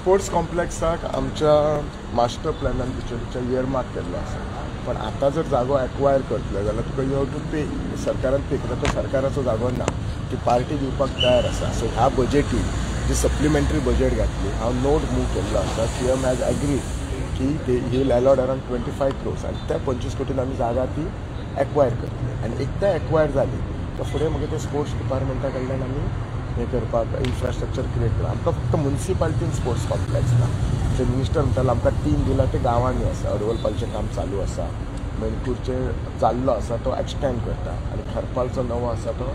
Sports कॉम्प्लेक्साक आमच्या master प्लॅनान भितर इयरमार्क केल्लो आसा, पण आता जर जागो एक्वायर करतले जाल्यार तुका यू हॅव टू पे, सरकारान पे करता. तो सरकाराचो जागो ना, ती पार्टी दिवपाक तयार आसा. सो ह्या बजेटीन जी सप्लिमेंटरी बजेट घातली, हांव नोट मूव केल्लो आसा. सीएम हॅज एग्रीड की he will allot around 25 crores आनी त्या 25 कोटीन आमी जागा ती एक्वायर करतली. आनी एकदा एक्वायर जाली तर फुडें मागीर ते स्पोर्ट्स डिपार्टमेंटा कडल्यान आमी हे करपाक इन्फ्रास्ट्रक्चर क्रिएट करता. आमकां फक्त म्युनिसिपालिटीन स्पोर्ट्स कॉम्प्लेक्स ना. ते मिनिस्टर म्हणटालो आमकां 3 दिला ते गांवांनी आसा. अडवलपालचें काम चालू आसा, मणिपूरचे चाललो आसा तो एक्सटेंड करता, आनी खरपालचो नवो आसा तो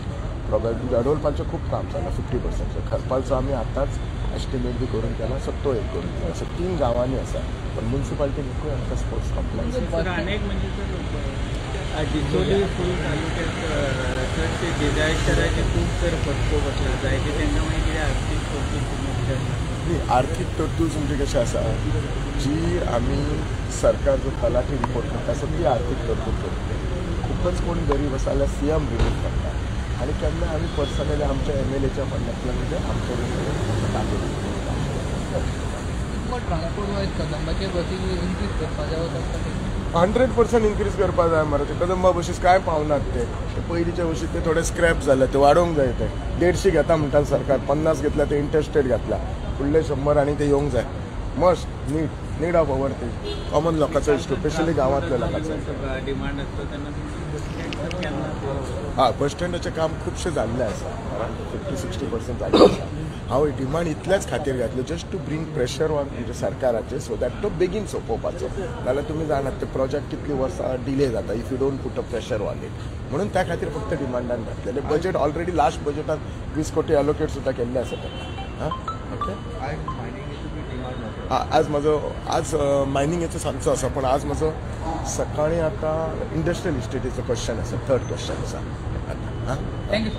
प्रोबेबली. अडवलपालचें खूप काम चालला 50%. खरपालचो आमी आतांच एस्टिमेट बी करून केला, सो तो एक करून केला. सो 3 गांवांनी आसा, पण म्युनिसिपालिटीन एकूय आमकां स्पोर्ट्स कॉम्प्लेक्स. डिचोली फूल तालुक्यात डिझास्टराचे खूप तर फटको बसला जाय ते तेन्ना मागीर कितें आर्थीक तरतूद आर्थीक तरतूद म्हणजे कशें आसा, जी आमी सरकार जो तलाठी रिपोर्ट करता आसा ती आर्थीक तरतूद करता. खूपच कोण गरीब आसा जाल्यार सीएम रिलीफ करता, आनी केन्ना आमी पर्सनली आमच्या MLAच्या फंडांतल्यान म्हणजे आमचे ट्रान्सपोर्ट वायज कदंबाचे बसी इनक्रीज करपा जाय 100% इनक्रीज करपा जाय मरे. ते कदंबा बशीस काय पावनात. ते पयलींच्या बशीत ते थोडे स्क्रॅप जाले, ते वाडोवंक जाय. ते 150 घेता म्हणटा सरकार, 50 घेतल्या ते इंटरस्टेट घातला. फुडले 100 आनी ते येवंक जाय. मस्ट नीड ऑफ अवर ते कॉमन लोकांचो इश्यू, स्पेशली गांवांतल्या लोकांचो डिमांड आसता तेन्ना बस स्टँडाचें काम खुबशें जाल्लें आसा, अरावंड 50-60% जाल्लें आसा. हांव डिमांड इतल्याच खातीर घातली just to bring pressure on म्हणजे सरकाराचे, सो दॅट तो बेगीन सोंपोवपाचो. नाल्यार तुमी जाणात ते प्रोजेक्ट कितली वर्सां डिले जाता if you don't put a pressure on it. म्हणून त्या खातीर फक्त डिमांडान घातलेले. बजेट ऑलरेडी लास्ट बजेटात 20 कोटी अलोकेट सुद्दां केल्ले आसा ताका. ओके, आज मायनिंगेचो सांजचो आसा, पण आज म्हजो सकाळीं आतां इंडस्ट्रियल इस्टेटीचो क्वेश्चन आसा, 3rd क्वेश्चन आसा. थँक्यू.